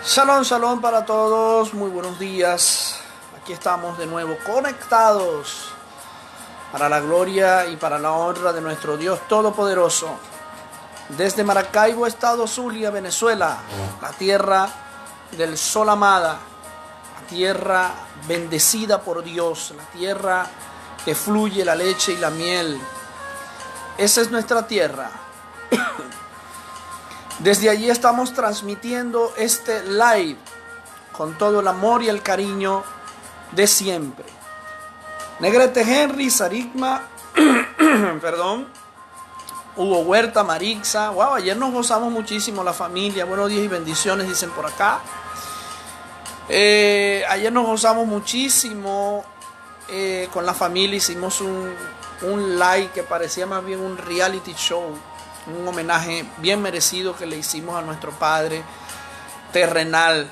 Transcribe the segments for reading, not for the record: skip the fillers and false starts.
Shalom, shalom para todos, muy buenos días. Aquí estamos de nuevo conectados para la gloria y para la honra de nuestro Dios Todopoderoso. Desde Maracaibo, Estado Zulia, Venezuela, la tierra del sol amada, la tierra bendecida por Dios, la tierra que fluye la leche y la miel. Esa es nuestra tierra. Desde allí estamos transmitiendo este live con todo el amor y el cariño de siempre. Negrete Henry, Sarigma, perdón, Hugo Huerta, Marixa. Wow, ayer nos gozamos muchísimo la familia. Buenos días y bendiciones, dicen por acá. Ayer nos gozamos muchísimo con la familia. Hicimos un live que parecía más bien un reality show. Un homenaje bien merecido que le hicimos a nuestro padre terrenal,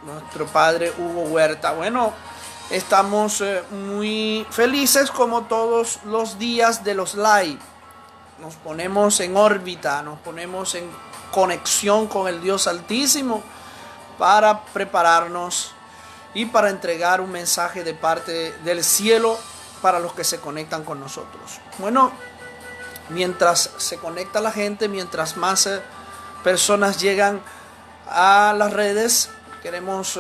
nuestro padre Hugo Huerta. Bueno, estamos muy felices como todos los días de los live. Nos ponemos en órbita, nos ponemos en conexión con el Dios Altísimo para prepararnos y para entregar un mensaje de parte del cielo para los que se conectan con nosotros. Bueno, mientras se conecta la gente, mientras más personas llegan a las redes, queremos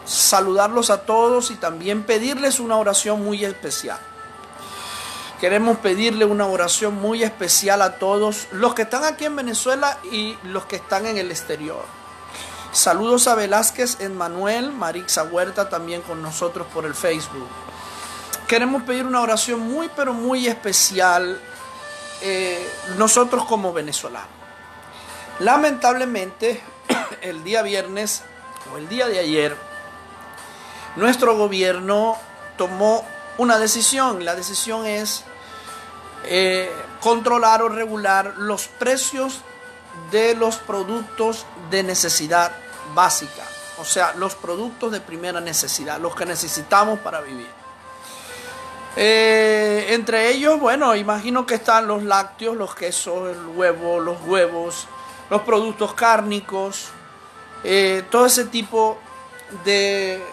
saludarlos a todos y también pedirles una oración muy especial. Queremos pedirle una oración muy especial a todos los que están aquí en Venezuela y los que están en el exterior. Saludos a Velázquez, Emmanuel, Marixa Huerta también con nosotros por el Facebook. Queremos pedir una oración muy, pero muy especial nosotros como venezolanos. Lamentablemente, el día viernes o el día de ayer, nuestro gobierno tomó una decisión. La decisión es controlar o regular los precios de los productos de necesidad básica. O sea, los productos de primera necesidad, los que necesitamos para vivir. Entre ellos, bueno, imagino que están los lácteos, los quesos, el huevo, los huevos, los productos cárnicos, todo ese tipo de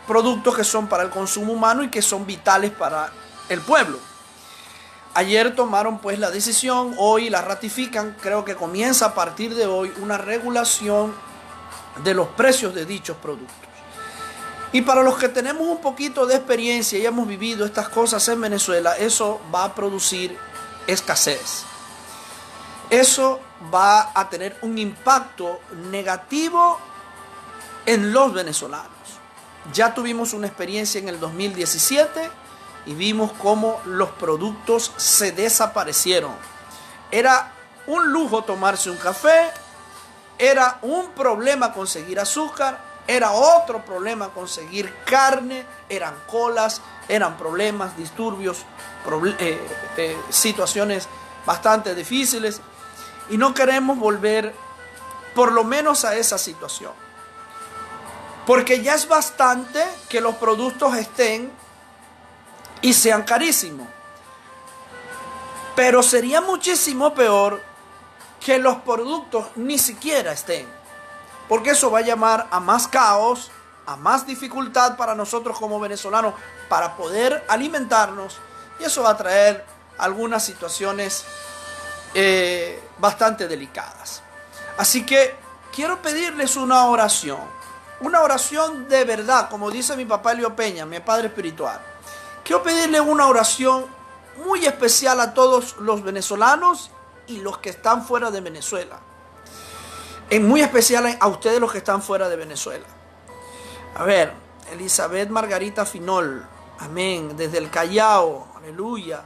productos que son para el consumo humano y que son vitales para el pueblo. Ayer tomaron pues la decisión, hoy la ratifican, creo que comienza a partir de hoy una regulación de los precios de dichos productos. Y para los que tenemos un poquito de experiencia y hemos vivido estas cosas en Venezuela, eso va a producir escasez. Eso va a tener un impacto negativo en los venezolanos. Ya tuvimos una experiencia en el 2017 y vimos cómo los productos se desaparecieron. Era un lujo tomarse un café, era un problema conseguir azúcar, era otro problema conseguir carne, eran colas, eran problemas, disturbios, situaciones bastante difíciles. Y no queremos volver por lo menos a esa situación. Porque ya es bastante que los productos estén y sean carísimos. Pero sería muchísimo peor que los productos ni siquiera estén. Porque eso va a llamar a más caos, a más dificultad para nosotros como venezolanos para poder alimentarnos. Y eso va a traer algunas situaciones bastante delicadas. Así que quiero pedirles una oración de verdad, como dice mi papá Elio Peña, mi padre espiritual. Quiero pedirle una oración muy especial a todos los venezolanos y los que están fuera de Venezuela. En muy especial a ustedes los que están fuera de Venezuela. A ver, Elizabeth Margarita Finol, amén, desde el Callao, aleluya.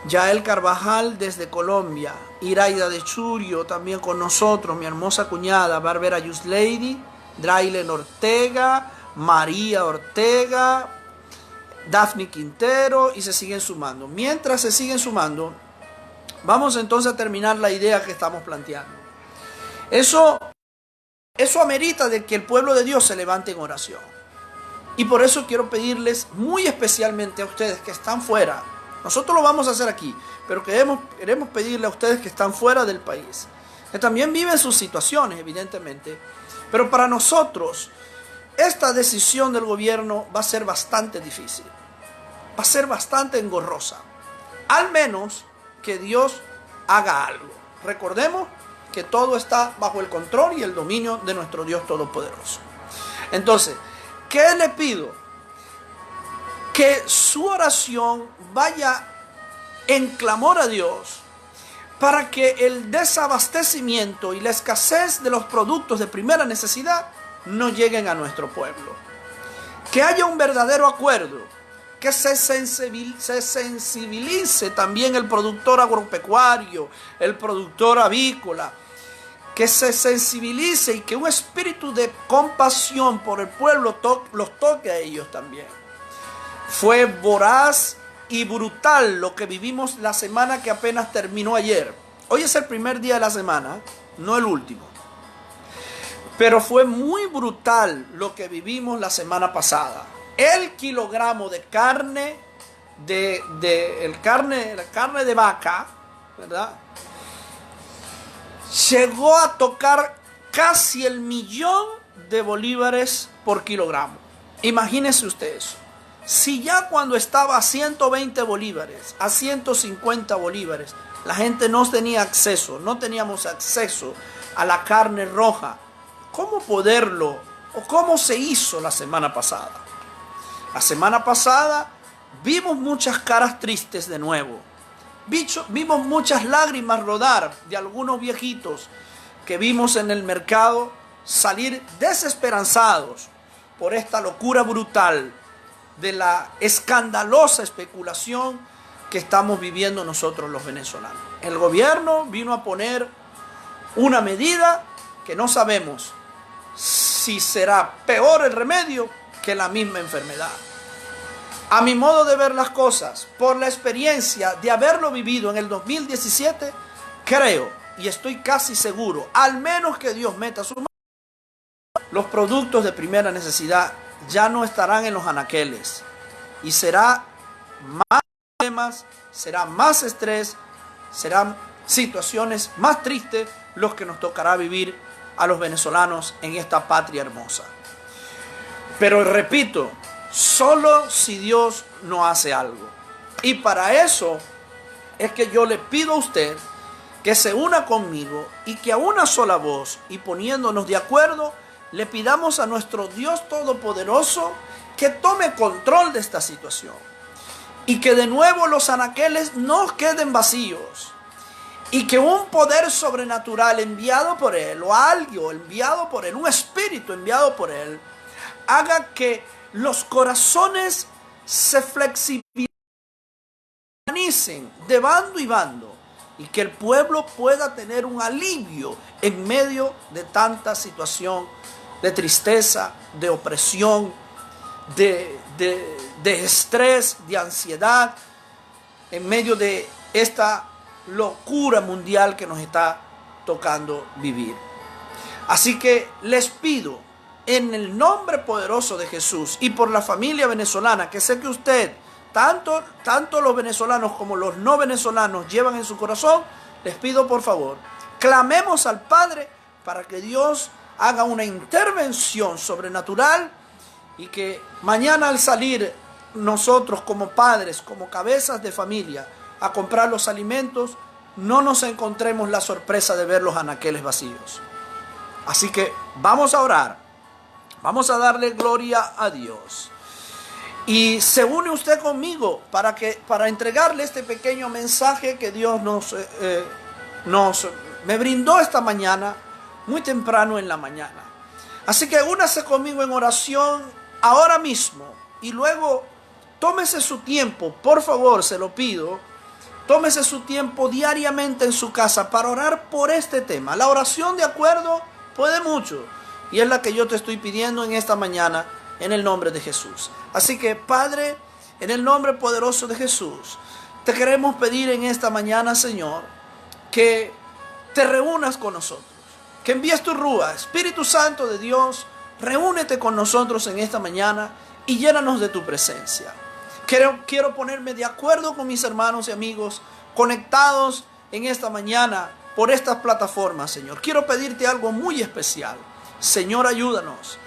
Yael Carvajal desde Colombia. Iraida de Churio también con nosotros, mi hermosa cuñada. Bárbara Yuslady, Drailen Ortega, María Ortega, Daphne Quintero y se siguen sumando. Mientras se siguen sumando, vamos entonces a terminar la idea que estamos planteando. Eso amerita de que el pueblo de Dios se levante en oración. Y por eso quiero pedirles muy especialmente a ustedes que están fuera. Nosotros lo vamos a hacer aquí, pero queremos pedirle a ustedes que están fuera del país que también viven sus situaciones, evidentemente. Pero para nosotros, esta decisión del gobierno va a ser bastante difícil. Va a ser bastante engorrosa. Al menos que Dios haga algo. Recordemos que todo está bajo el control y el dominio de nuestro Dios Todopoderoso. Entonces, ¿qué le pido? Que su oración vaya en clamor a Dios para que el desabastecimiento y la escasez de los productos de primera necesidad no lleguen a nuestro pueblo. Que haya un verdadero acuerdo, que se sensibilice también el productor agropecuario, el productor avícola, que se sensibilice y que un espíritu de compasión por el pueblo los toque a ellos también. Fue voraz y brutal lo que vivimos la semana que apenas terminó ayer. Hoy es el primer día de la semana, no el último. Pero fue muy brutal lo que vivimos la semana pasada. El kilogramo de carne, la carne de vaca, ¿verdad?, llegó a tocar casi el 1.000.000 de bolívares por kilogramo. Imagínese usted eso. Si ya cuando estaba a 120 bolívares, a 150 bolívares, la gente no tenía acceso, no teníamos acceso a la carne roja, ¿cómo poderlo o cómo se hizo la semana pasada? La semana pasada vimos muchas caras tristes de nuevo. Vimos muchas lágrimas rodar de algunos viejitos que vimos en el mercado salir desesperanzados por esta locura brutal de la escandalosa especulación que estamos viviendo nosotros los venezolanos. El gobierno vino a poner una medida que no sabemos si será peor el remedio que la misma enfermedad. A mi modo de ver las cosas, por la experiencia de haberlo vivido en el 2017, creo y estoy casi seguro, al menos que Dios meta su mano, los productos de primera necesidad ya no estarán en los anaqueles y será más problemas, será más estrés, serán situaciones más tristes los que nos tocará vivir a los venezolanos en esta patria hermosa. Pero repito, solo si Dios no hace algo. Y para eso es que yo le pido a usted que se una conmigo y que a una sola voz y poniéndonos de acuerdo, le pidamos a nuestro Dios Todopoderoso que tome control de esta situación. Y que de nuevo los anaqueles no queden vacíos. Y que un poder sobrenatural enviado por Él, o algo enviado por Él, un espíritu enviado por Él, haga que los corazones se flexibilicen de bando y bando y que el pueblo pueda tener un alivio en medio de tanta situación de tristeza, de opresión, de estrés, de ansiedad, en medio de esta locura mundial que nos está tocando vivir. Así que les pido, en el nombre poderoso de Jesús y por la familia venezolana, que sé que usted, tanto los venezolanos como los no venezolanos llevan en su corazón, les pido por favor, clamemos al Padre para que Dios haga una intervención sobrenatural y que mañana al salir nosotros como padres, como cabezas de familia, a comprar los alimentos, no nos encontremos la sorpresa de ver los anaqueles vacíos. Así que vamos a orar. Vamos a darle gloria a Dios. Y se une usted conmigo para entregarle este pequeño mensaje que Dios me brindó esta mañana, muy temprano en la mañana. Así que únase conmigo en oración ahora mismo. Y luego tómese su tiempo, por favor, se lo pido. Tómese su tiempo diariamente en su casa para orar por este tema. La oración de acuerdo puede mucho. Y es la que yo te estoy pidiendo en esta mañana en el nombre de Jesús. Así que, Padre, en el nombre poderoso de Jesús, te queremos pedir en esta mañana, Señor, que te reúnas con nosotros. Que envíes tu Rúa, Espíritu Santo de Dios, reúnete con nosotros en esta mañana y llénanos de tu presencia. Quiero ponerme de acuerdo con mis hermanos y amigos conectados en esta mañana por estas plataformas, Señor. Quiero pedirte algo muy especial. Señor, ayúdanos.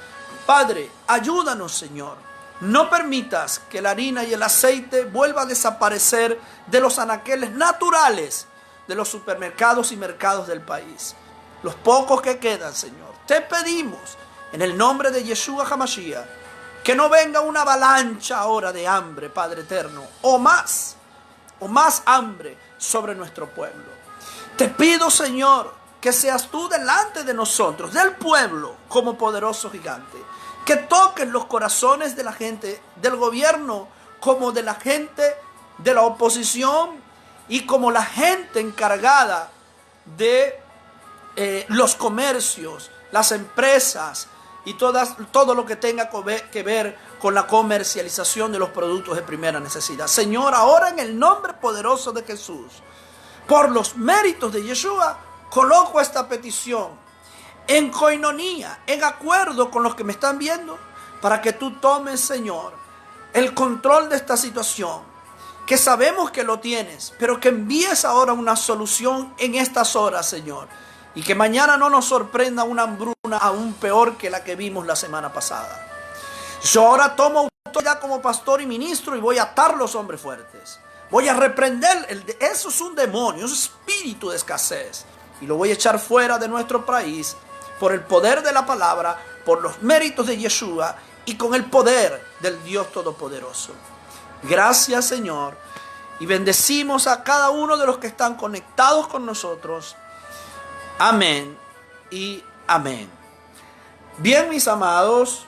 Padre, ayúdanos, Señor. No permitas que la harina y el aceite vuelva a desaparecer de los anaqueles naturales de los supermercados y mercados del país. Los pocos que quedan, Señor. Te pedimos, en el nombre de Yeshua HaMashiach, que no venga una avalancha ahora de hambre, Padre eterno, o más hambre sobre nuestro pueblo. Te pido, Señor, que seas tú delante de nosotros, del pueblo, como poderoso gigante. Que toques los corazones de la gente, del gobierno, como de la gente de la oposición y como la gente encargada de los comercios, las empresas y todo lo que tenga que ver con la comercialización de los productos de primera necesidad. Señor, ahora en el nombre poderoso de Jesús, por los méritos de Yeshua, coloco esta petición en coinonía, en acuerdo con los que me están viendo, para que tú tomes, Señor, el control de esta situación, que sabemos que lo tienes, pero que envíes ahora una solución en estas horas, Señor, y que mañana no nos sorprenda una hambruna aún peor que la que vimos la semana pasada. Yo ahora tomo autoridad como pastor y ministro y voy a atar los hombres fuertes. Voy a reprender, eso es un demonio, es un espíritu de escasez. Y lo voy a echar fuera de nuestro país por el poder de la palabra, por los méritos de Yeshua y con el poder del Dios Todopoderoso. Gracias, Señor. Y bendecimos a cada uno de los que están conectados con nosotros. Amén y amén. Bien, mis amados,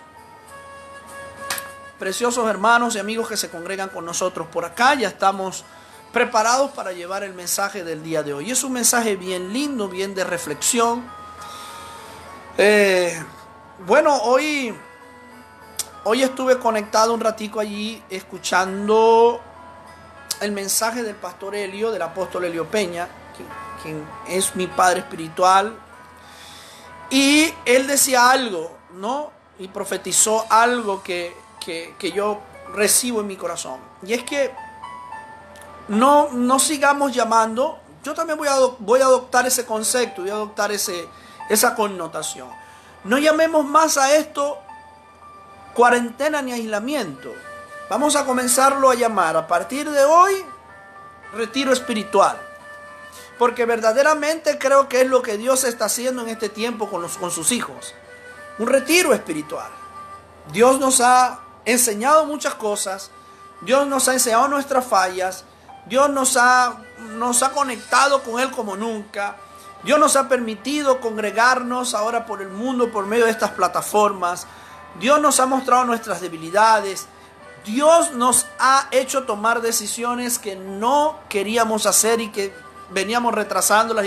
preciosos hermanos y amigos que se congregan con nosotros por acá, ya estamos preparados para llevar el mensaje del día de hoy. Es un mensaje bien lindo, bien de reflexión. Bueno, hoy estuve conectado un ratico allí escuchando el mensaje del pastor Helio, del apóstol Helio Peña, quien es mi padre espiritual. Y él decía algo, ¿no? Y profetizó algo que yo recibo en mi corazón. Y es que no sigamos llamando. Yo también voy a adoptar ese concepto, voy a adoptar esa connotación. No llamemos más a esto cuarentena ni aislamiento. Vamos a comenzarlo a llamar a partir de hoy retiro espiritual. Porque verdaderamente creo que es lo que Dios está haciendo en este tiempo con sus hijos. Un retiro espiritual. Dios nos ha enseñado muchas cosas. Dios nos ha enseñado nuestras fallas. Dios nos ha conectado con Él como nunca. Dios nos ha permitido congregarnos ahora por el mundo por medio de estas plataformas. Dios nos ha mostrado nuestras debilidades. Dios nos ha hecho tomar decisiones que no queríamos hacer y que veníamos retrasándolas.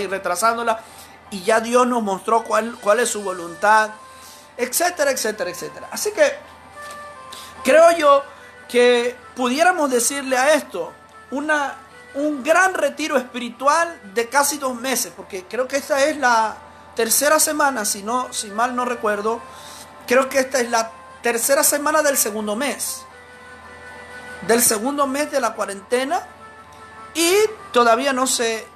Y ya Dios nos mostró cuál es su voluntad, etcétera, etcétera, etcétera. Así que creo yo que pudiéramos decirle a esto un gran retiro espiritual de casi 2 meses, porque creo que esta es la tercera semana, si mal no recuerdo, creo que esta es la tercera semana del segundo mes de la cuarentena, y todavía no se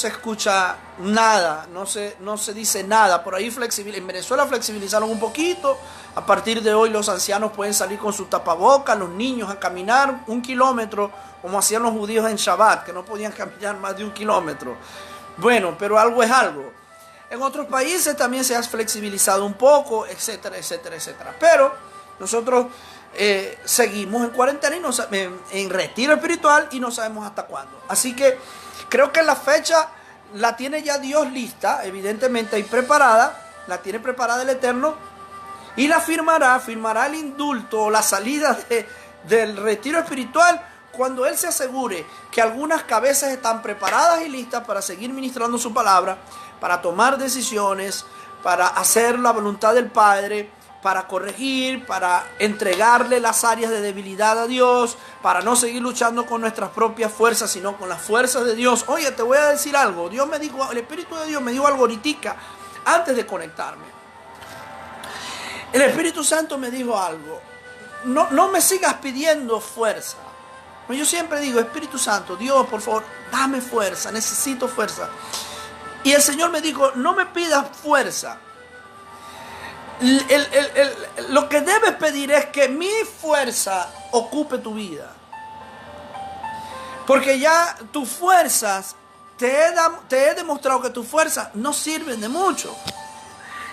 escucha nada, no se dice nada. Por ahí en Venezuela flexibilizaron un poquito. A partir de hoy los ancianos pueden salir con su tapabocas, los niños a caminar 1 kilómetro, como hacían los judíos en Shabbat, que no podían caminar más de 1 kilómetro. Bueno, pero algo es algo. En otros países también se ha flexibilizado un poco, etcétera, etcétera, etcétera. Pero nosotros seguimos en cuarentena y en retiro espiritual y no sabemos hasta cuándo. Así que creo que la fecha la tiene ya Dios lista, evidentemente, y preparada. La tiene preparada el Eterno y la firmará el indulto o la salida del retiro espiritual cuando Él se asegure que algunas cabezas están preparadas y listas para seguir ministrando su palabra, para tomar decisiones, para hacer la voluntad del Padre, para corregir, para entregarle las áreas de debilidad a Dios, para no seguir luchando con nuestras propias fuerzas, sino con las fuerzas de Dios. Oye, te voy a decir algo. El Espíritu de Dios me dijo algo ahorita, antes de conectarme. El Espíritu Santo me dijo algo. No me sigas pidiendo fuerza. Yo siempre digo, Espíritu Santo, Dios, por favor, dame fuerza, necesito fuerza. Y el Señor me dijo, no me pidas fuerza. Lo que debes pedir es que mi fuerza ocupe tu vida. Porque ya tus fuerzas, te he demostrado que tus fuerzas no sirven de mucho.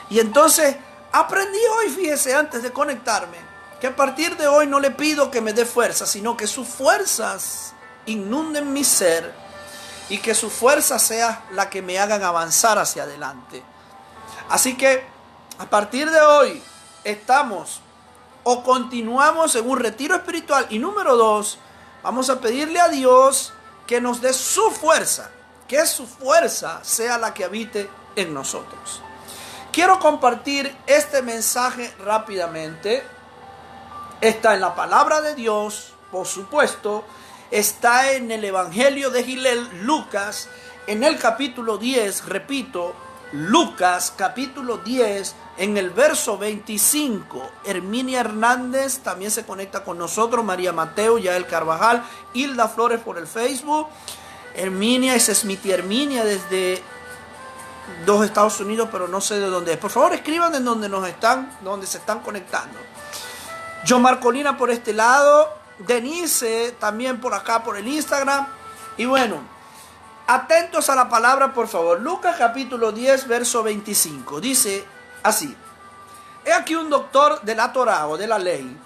Y entonces aprendí hoy, fíjese, antes de conectarme, que a partir de hoy no le pido que me dé fuerza, sino que sus fuerzas inunden mi ser y que su fuerza sea la que me hagan avanzar hacia adelante. Así que a partir de hoy estamos o continuamos en un retiro espiritual. Y número 2, vamos a pedirle a Dios que nos dé su fuerza, que su fuerza sea la que habite en nosotros. Quiero compartir este mensaje rápidamente. Está en la palabra de Dios, por supuesto. Está en el Evangelio de Gilel, Lucas, en el capítulo 10, repito, Lucas capítulo 10, en el verso 25. Herminia Hernández también se conecta con nosotros, María Mateo, Yael Carvajal, Hilda Flores por el Facebook. Herminia es Smith Herminia desde los Estados Unidos, pero no sé de dónde es. Por favor, escriban en donde se están conectando. John Marcolina por este lado, Denise también por acá por el Instagram. Y bueno, atentos a la palabra, por favor. Lucas capítulo 10, verso 25. Dice así: he aquí un doctor de la Torá o de la ley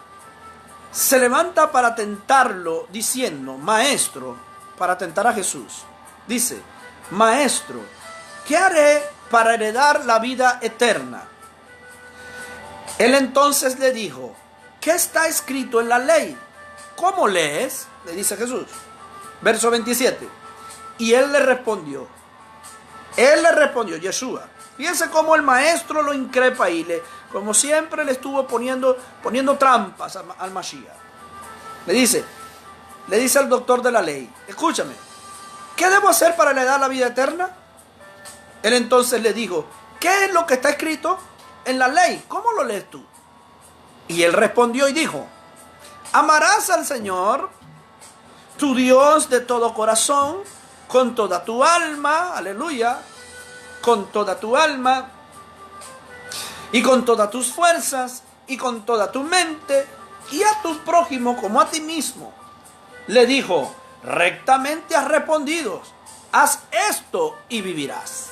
se levanta para tentarlo diciendo, maestro, para tentar a Jesús. Dice, maestro, ¿qué haré para heredar la vida eterna? Él entonces le dijo, ¿qué está escrito en la ley? ¿Cómo lees? Le dice Jesús. Verso 27. Y él le respondió, Yeshua. Fíjense cómo el maestro lo increpa y como siempre le estuvo poniendo trampas al Mashiach. Le dice al doctor de la ley, escúchame, ¿qué debo hacer para heredar la vida eterna? Él entonces le dijo, ¿qué es lo que está escrito en la ley? ¿Cómo lo lees tú? Y él respondió y dijo, amarás al Señor, tu Dios, de todo corazón, con toda tu alma, aleluya, con toda tu alma, y con todas tus fuerzas, y con toda tu mente, y a tu prójimo como a ti mismo. Le dijo, rectamente has respondido, haz esto y vivirás.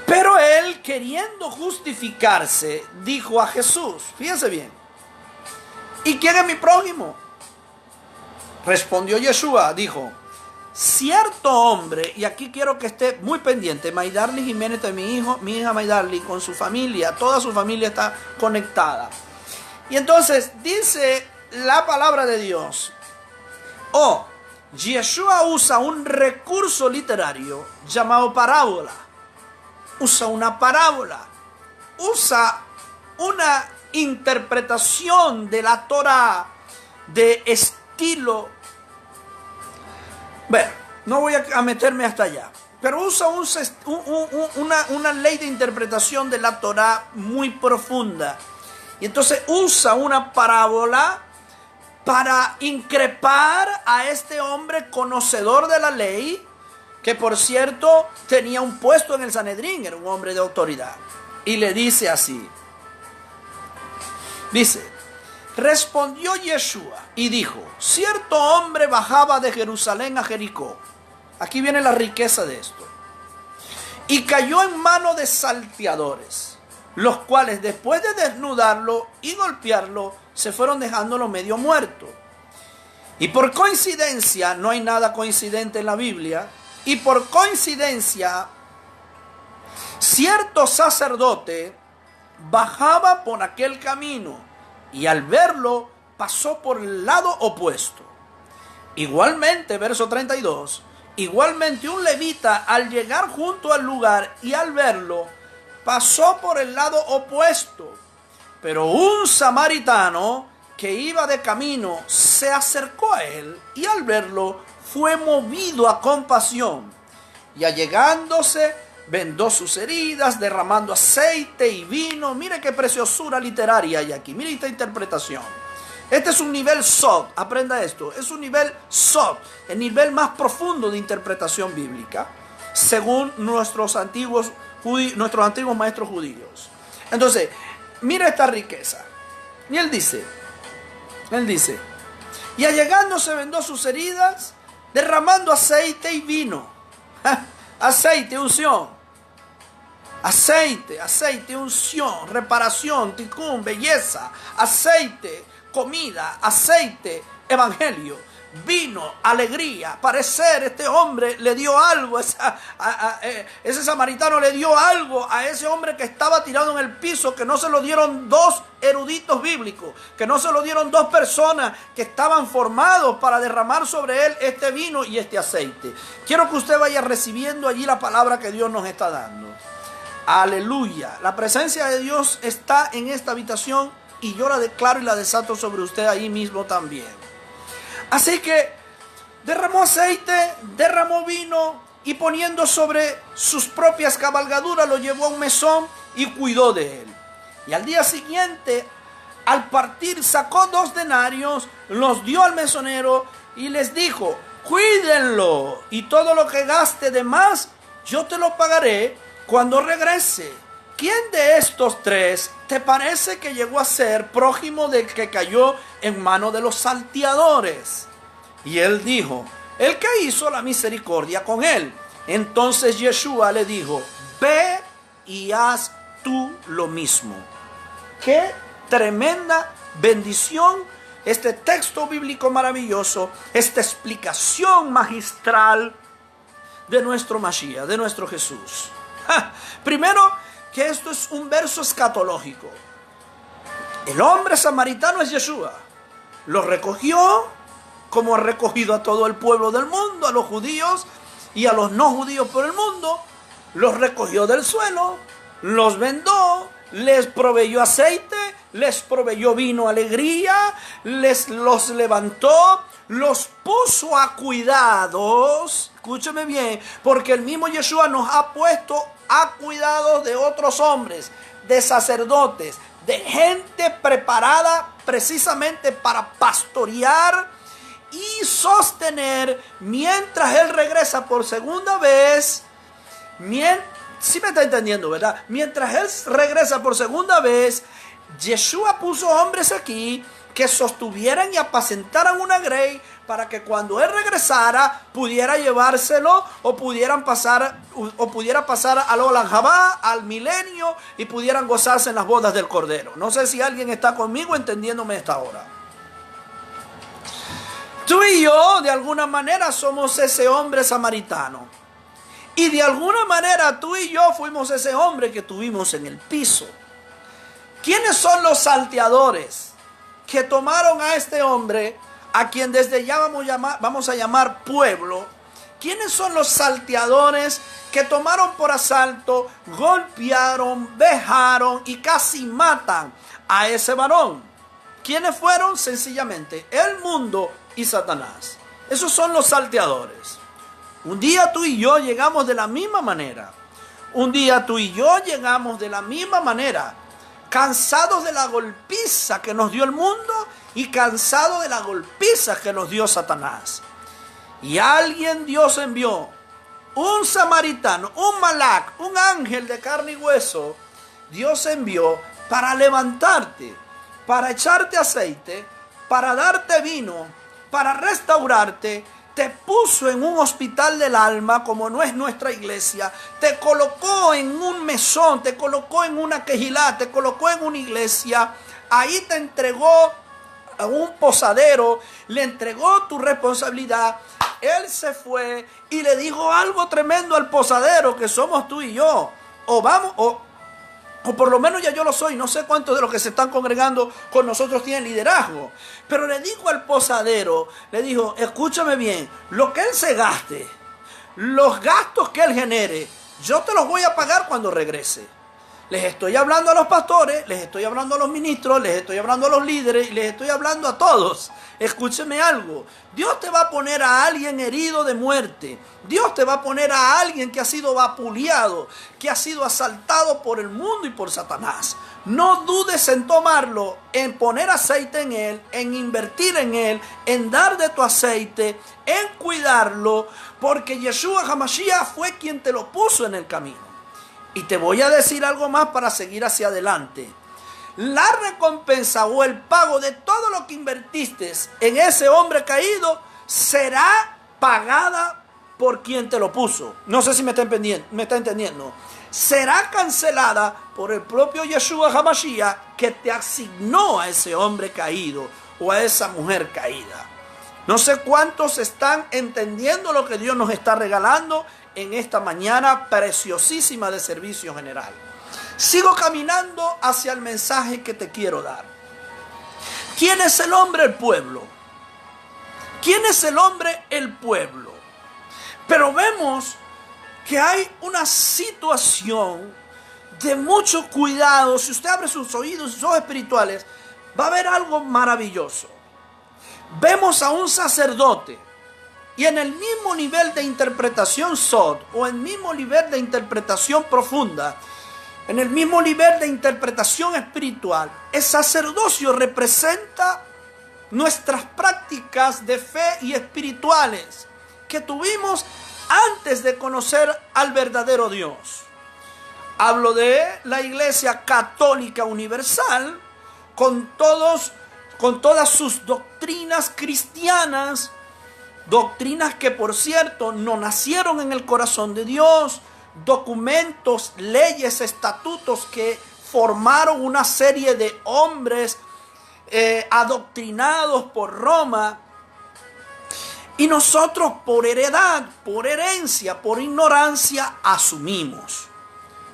Pero él, queriendo justificarse, dijo a Jesús, fíjense bien, ¿y quién es mi prójimo? Respondió Yeshua, dijo, cierto hombre, y aquí quiero que esté muy pendiente, Maydarly Jiménez, mi hija Maydarly, con su familia, toda su familia está conectada. Y entonces dice la palabra de Dios, Yeshua usa un recurso literario llamado parábola. Usa una parábola, usa una interpretación de la Torá de estilo. Bueno, no voy a meterme hasta allá, pero usa una ley de interpretación de la Torá muy profunda. Y entonces usa una parábola para increpar a este hombre conocedor de la ley, que por cierto tenía un puesto en el Sanedrín, era un hombre de autoridad. Y le dice así, dice, respondió Yeshua y dijo, cierto hombre bajaba de Jerusalén a Jericó. Aquí viene la riqueza de esto. Y cayó en mano de salteadores, los cuales después de desnudarlo y golpearlo, se fueron dejándolo medio muerto. Y por coincidencia, no hay nada coincidente en la Biblia, y por coincidencia, cierto sacerdote bajaba por aquel camino y al verlo pasó por el lado opuesto. Igualmente, verso 32, igualmente un levita al llegar junto al lugar y al verlo pasó por el lado opuesto. Pero un samaritano que iba de camino se acercó a él y al verlo fue movido a compasión, y allegándose vendó sus heridas, derramando aceite y vino. Mire qué preciosura literaria hay aquí, mire esta interpretación. Este es un nivel Sod, aprenda esto, es un nivel Sod, el nivel más profundo de interpretación bíblica. según nuestros antiguos maestros judíos. Entonces, mira esta riqueza. Y él dice, y allegándose vendó sus heridas, derramando aceite y vino. Aceite, unción. Aceite, unción, reparación, tikkun, belleza, aceite, comida, aceite, evangelio, vino, alegría. Parecer este hombre le dio algo, ese samaritano le dio algo a ese hombre que estaba tirado en el piso, que no se lo dieron dos eruditos bíblicos, que no se lo dieron dos personas que estaban formados para derramar sobre él este vino y este aceite. Quiero que usted vaya recibiendo allí la palabra que Dios nos está dando. Aleluya. La presencia de Dios está en esta habitación y yo la declaro y la desato sobre usted ahí mismo también. Así que derramó aceite, derramó vino y poniendo sobre sus propias cabalgaduras lo llevó a un mesón y cuidó de él. Y al día siguiente, al partir, sacó 2 denarios, los dio al mesonero y les dijo: cuídenlo y todo lo que gaste de más yo te lo pagaré cuando regrese. ¿Quién de estos 3 te parece que llegó a ser prójimo del que cayó en mano de los salteadores? Y él dijo: el que hizo la misericordia con él. Entonces Yeshua le dijo: ve y haz tú lo mismo. Qué tremenda bendición este texto bíblico maravilloso, esta explicación magistral de nuestro Mashiach, de nuestro Jesús. Primero, que esto es un verso escatológico. El hombre samaritano es Yeshua. Lo recogió como ha recogido a todo el pueblo del mundo, a los judíos y a los no judíos por el mundo. Los recogió del suelo, los vendó, les proveyó aceite, les proveyó vino, alegría, los levantó, los puso a cuidados. Escúcheme bien, porque el mismo Yeshua nos ha puesto a cuidados de otros hombres, de sacerdotes, de gente preparada precisamente para pastorear y sostener mientras Él regresa por segunda vez. ¿Sí me está entendiendo, verdad? Mientras Él regresa por segunda vez, Yeshua puso hombres aquí que sostuvieran y apacentaran una grey para que cuando Él regresara pudiera llevárselo o pudiera pasar al Olam Jabá, al milenio, y pudieran gozarse en las bodas del Cordero. No sé si alguien está conmigo entendiéndome esta hora. Tú y yo de alguna manera somos ese hombre samaritano. Y de alguna manera tú y yo fuimos ese hombre que tuvimos en el piso. ¿Quiénes son los salteadores que tomaron a este hombre, a quien desde ya vamos a llamar pueblo? ¿Quiénes son los salteadores que tomaron por asalto, golpearon, vejaron y casi matan a ese varón? ¿Quiénes fueron? Sencillamente el mundo y Satanás. Esos son los salteadores. Un día tú y yo llegamos de la misma manera. Un día tú y yo llegamos de la misma manera, cansados de la golpiza que nos dio el mundo y cansados de la golpiza que nos dio Satanás. Y alguien Dios envió, un samaritano, un malak, un ángel de carne y hueso, Dios envió para levantarte, para echarte aceite, para darte vino, para restaurarte. Te puso en un hospital del alma, como no es nuestra iglesia. Te colocó en un mesón, te colocó en una quejilá, te colocó en una iglesia. Ahí te entregó a un posadero, le entregó tu responsabilidad. Él se fue y le dijo algo tremendo al posadero, que somos tú y yo. O por lo menos ya yo lo soy. No sé cuántos de los que se están congregando con nosotros tienen liderazgo. Pero le dijo al posadero, le dijo: escúchame bien, lo que él se gaste, los gastos que él genere, yo te los voy a pagar cuando regrese. Les estoy hablando a los pastores, les estoy hablando a los ministros, les estoy hablando a los líderes y les estoy hablando a todos. Escúcheme algo. Dios te va a poner a alguien herido de muerte. Dios te va a poner a alguien que ha sido vapuleado, que ha sido asaltado por el mundo y por Satanás. No dudes en tomarlo, en poner aceite en él, en invertir en él, en dar de tu aceite, en cuidarlo, porque Yeshua HaMashiach fue quien te lo puso en el camino. Y te voy a decir algo más para seguir hacia adelante. La recompensa o el pago de todo lo que invertiste en ese hombre caído será pagada por quien te lo puso. No sé si me está entendiendo. Será cancelada por el propio Yeshua HaMashiach que te asignó a ese hombre caído o a esa mujer caída. No sé cuántos están entendiendo lo que Dios nos está regalando en esta mañana preciosísima de servicio general. Sigo caminando hacia el mensaje que te quiero dar. ¿Quién es el hombre? El pueblo. ¿Quién es el hombre? El pueblo. Pero vemos que hay una situación de mucho cuidado. Si usted abre sus oídos, sus ojos espirituales, va a ver algo maravilloso. Vemos a un sacerdote y en el mismo nivel de interpretación sod o en el mismo nivel de interpretación profunda, en el mismo nivel de interpretación espiritual, el sacerdocio representa nuestras prácticas de fe y espirituales que tuvimos antes de conocer al verdadero Dios. Hablo de la Iglesia Católica Universal con todas sus doctrinas cristianas, doctrinas que por cierto no nacieron en el corazón de Dios, documentos, leyes, estatutos que formaron una serie de hombres adoctrinados por Roma, y nosotros por heredad, por herencia, por ignorancia asumimos.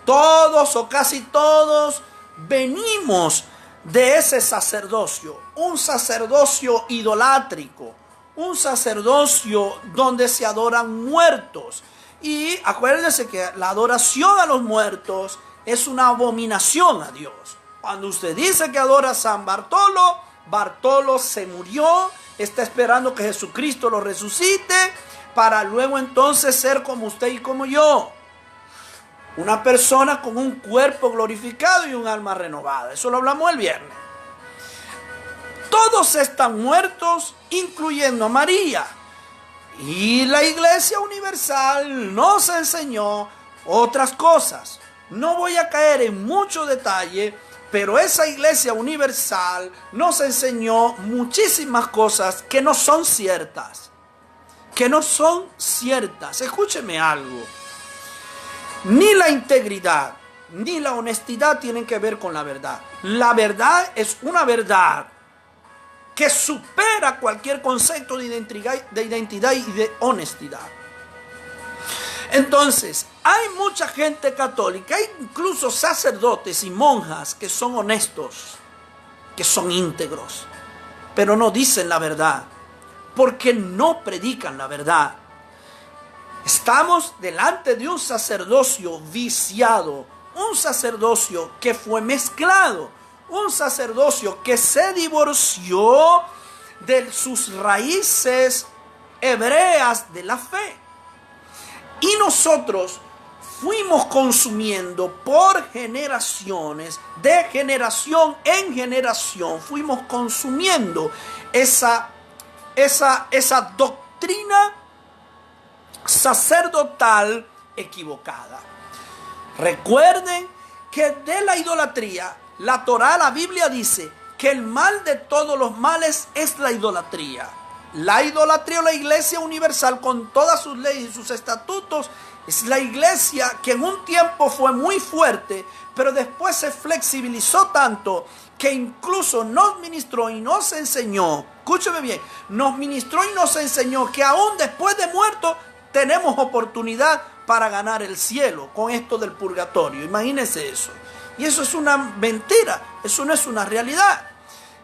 Todos o casi todos venimos de ese sacerdocio, un sacerdocio idolátrico, un sacerdocio donde se adoran muertos. Y acuérdense que la adoración a los muertos es una abominación a Dios. Cuando usted dice que adora a San Bartolo, Bartolo se murió, está esperando que Jesucristo lo resucite para luego entonces ser como usted y como yo. Una persona con un cuerpo glorificado y un alma renovada. Eso lo hablamos el viernes. Todos están muertos, incluyendo a María. Y la Iglesia Universal nos enseñó otras cosas. No voy a caer en mucho detalle, pero esa Iglesia Universal nos enseñó muchísimas cosas que no son ciertas. Que no son ciertas. Escúcheme algo. Ni la integridad, ni la honestidad tienen que ver con la verdad. La verdad es una verdad que supera cualquier concepto de identidad y de honestidad. Entonces, hay mucha gente católica, hay incluso sacerdotes y monjas que son honestos, que son íntegros, pero no dicen la verdad, porque no predican la verdad. Estamos delante de un sacerdocio viciado, un sacerdocio que fue mezclado, un sacerdocio que se divorció de sus raíces hebreas de la fe. Y nosotros fuimos consumiendo por generaciones, de generación en generación, fuimos consumiendo esa doctrina sacerdotal equivocada. Recuerden que de la idolatría, la Torá, la Biblia dice que el mal de todos los males es la idolatría. La idolatría o la Iglesia Universal con todas sus leyes y sus estatutos es la iglesia que en un tiempo fue muy fuerte, pero después se flexibilizó tanto que incluso nos ministró y nos enseñó, escúcheme bien, nos ministró y nos enseñó que aún después de muerto tenemos oportunidad para ganar el cielo con esto del purgatorio. Imagínense eso. Y eso es una mentira, eso no es una realidad.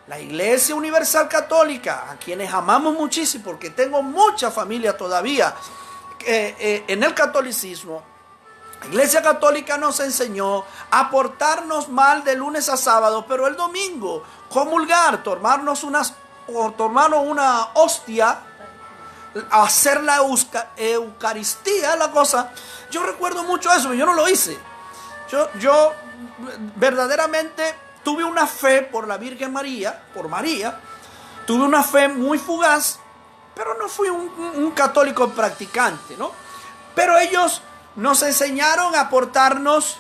La Iglesia Universal Católica, a quienes amamos muchísimo, porque tengo mucha familia todavía en el catolicismo, La Iglesia Católica nos enseñó a portarnos mal de lunes a sábado, pero el domingo comulgar, tomarnos una hostia, hacer la Eucaristía, la cosa. Yo recuerdo mucho eso, pero yo no lo hice. Yo verdaderamente tuve una fe por la Virgen María, por María. Tuve una fe muy fugaz, pero no fui un católico practicante, ¿no? Pero ellos nos enseñaron a portarnos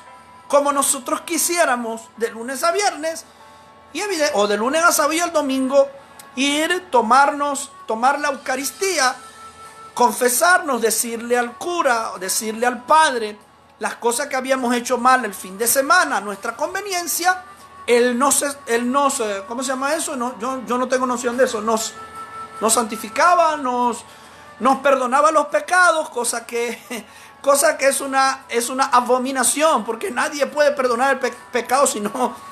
como nosotros quisiéramos, de lunes a viernes, o de lunes a sábado y el domingo, ir, tomar la Eucaristía, confesarnos, decirle al cura, decirle al padre las cosas que habíamos hecho mal el fin de semana, a nuestra conveniencia. Él nos, ¿cómo se llama eso? No, yo no tengo noción de eso. Nos santificaba, nos perdonaba los pecados, cosa que es una abominación, porque nadie puede perdonar el pecado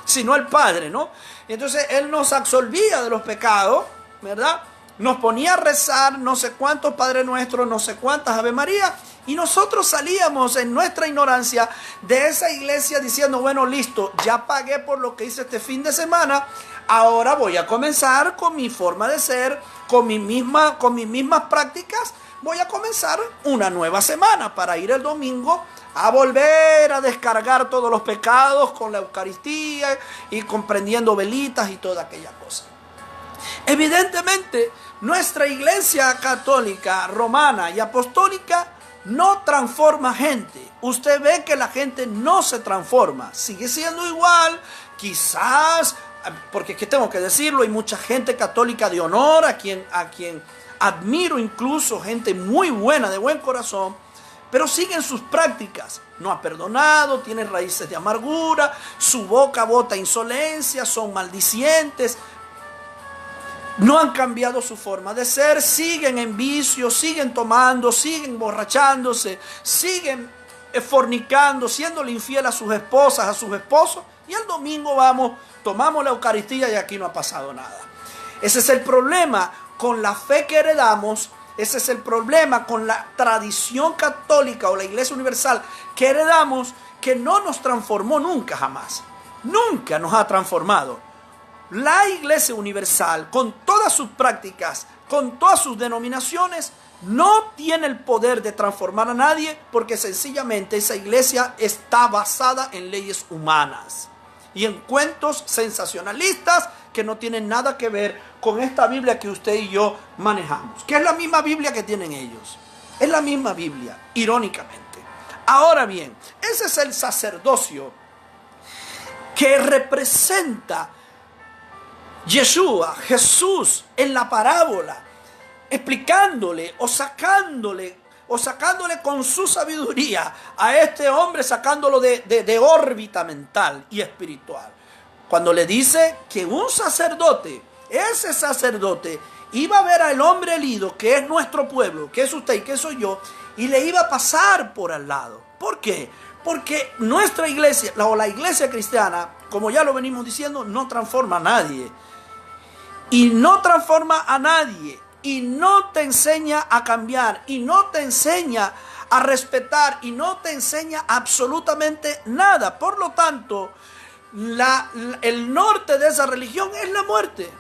sino el Padre, ¿no? Entonces Él nos absolvía de los pecados, ¿verdad? Nos ponía a rezar no sé cuántos Padre Nuestro, no sé cuántas Ave María, y nosotros salíamos en nuestra ignorancia de esa iglesia diciendo, bueno, listo, ya pagué por lo que hice este fin de semana, ahora voy a comenzar con mi forma de ser, con mis mismas prácticas. Voy a comenzar una nueva semana para ir el domingo a volver a descargar todos los pecados con la Eucaristía y comprendiendo velitas y toda aquella cosa. Evidentemente, nuestra iglesia católica, romana y apostólica no transforma gente. Usted ve que la gente no se transforma, sigue siendo igual, quizás, porque aquí tengo que decirlo, hay mucha gente católica de honor a quien admiro, incluso gente muy buena, de buen corazón, pero siguen sus prácticas. No ha perdonado, tiene raíces de amargura, su boca bota insolencia, son maldicientes, no han cambiado su forma de ser, siguen en vicio, siguen tomando, siguen emborrachándose, siguen fornicando, siéndole infiel a sus esposas, a sus esposos, y el domingo tomamos la Eucaristía y aquí no ha pasado nada. Ese es el problema con la fe que heredamos, ese es el problema con la tradición católica o la Iglesia Universal que heredamos, que no nos transformó nunca jamás. Nunca nos ha transformado. La Iglesia Universal, con todas sus prácticas, con todas sus denominaciones, no tiene el poder de transformar a nadie, porque sencillamente esa iglesia está basada en leyes humanas y en cuentos sensacionalistas que no tienen nada que ver con esta Biblia que usted y yo manejamos, que es la misma Biblia que tienen ellos. Es la misma Biblia, irónicamente. Ahora bien, ese es el sacerdocio que representa Yeshua, Jesús, en la parábola, explicándole o sacándole con su sabiduría a este hombre, sacándolo de órbita mental y espiritual. Cuando le dice que un sacerdote, ese sacerdote, iba a ver al hombre herido, que es nuestro pueblo, que es usted y que soy yo, y le iba a pasar por al lado. ¿Por qué? Porque nuestra iglesia, o la iglesia cristiana, como ya lo venimos diciendo, no transforma a nadie. Y no transforma a nadie. Y no te enseña a cambiar. Y no te enseña a respetar. Y no te enseña absolutamente nada. Por lo tanto, el norte de esa religión es la muerte.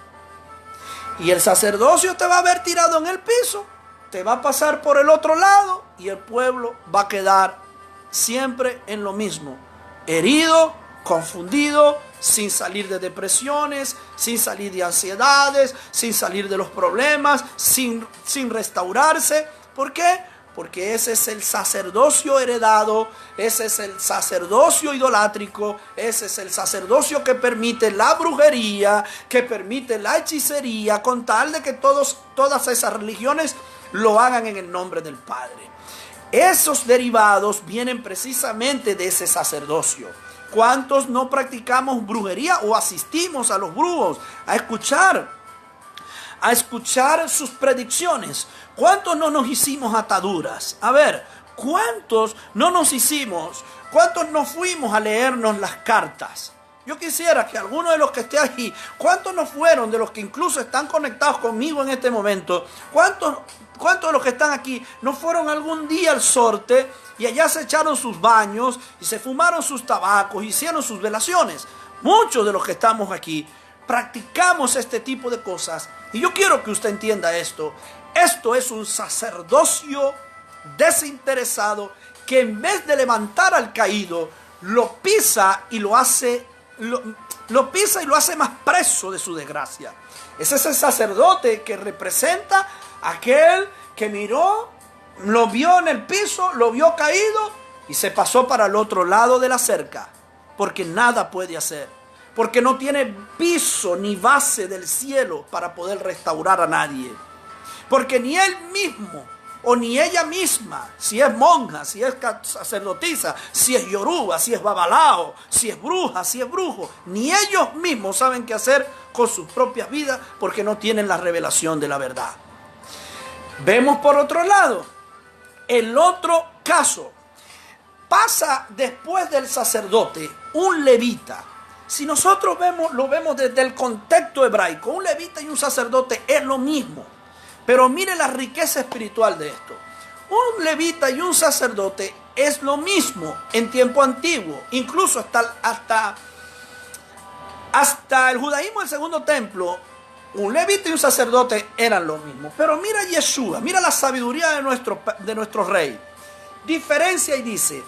Y el sacerdocio te va a ver tirado en el piso. Te va a pasar por el otro lado. Y el pueblo va a quedar siempre en lo mismo. Herido, confundido, sin salir de depresiones, sin salir de ansiedades, sin salir de los problemas, sin restaurarse. ¿Por qué? Porque ese es el sacerdocio heredado, ese es el sacerdocio idolátrico, ese es el sacerdocio que permite la brujería, que permite la hechicería, con tal de que todas esas religiones lo hagan en el nombre del Padre. Esos derivados vienen precisamente de ese sacerdocio. ¿Cuántos no practicamos brujería o asistimos a los brujos a escuchar sus predicciones? ¿Cuántos no nos hicimos ataduras? A ver, ¿cuántos no fuimos a leernos las cartas? Yo quisiera que alguno de los que esté aquí, ¿cuántos no fueron de los que incluso están conectados conmigo en este momento? ¿Cuántos de los que están aquí no fueron algún día al sorte y allá se echaron sus baños y se fumaron sus tabacos, hicieron sus velaciones? Muchos de los que estamos aquí practicamos este tipo de cosas y yo quiero que usted entienda esto. Esto es un sacerdocio desinteresado que en vez de levantar al caído, lo pisa y lo hace más preso de su desgracia. Ese es el sacerdote que representa a aquel que miró, lo vio en el piso, lo vio caído y se pasó para el otro lado de la cerca, porque nada puede hacer, porque no tiene piso ni base del cielo para poder restaurar a nadie, porque ni él mismo o ni ella misma, si es monja, si es sacerdotisa, si es yoruba, si es babalao, si es bruja, si es brujo, ni ellos mismos saben qué hacer con sus propias vidas porque no tienen la revelación de la verdad. Vemos por otro lado, el otro caso, pasa después del sacerdote, un levita. Si nosotros lo vemos desde el contexto hebraico, un levita y un sacerdote es lo mismo. Pero mire la riqueza espiritual de esto. Un levita y un sacerdote es lo mismo en tiempo antiguo. Incluso hasta el judaísmo del segundo templo, un levita y un sacerdote eran lo mismo. Pero mira Yeshua, mira la sabiduría de nuestro rey. Diferencia y dice,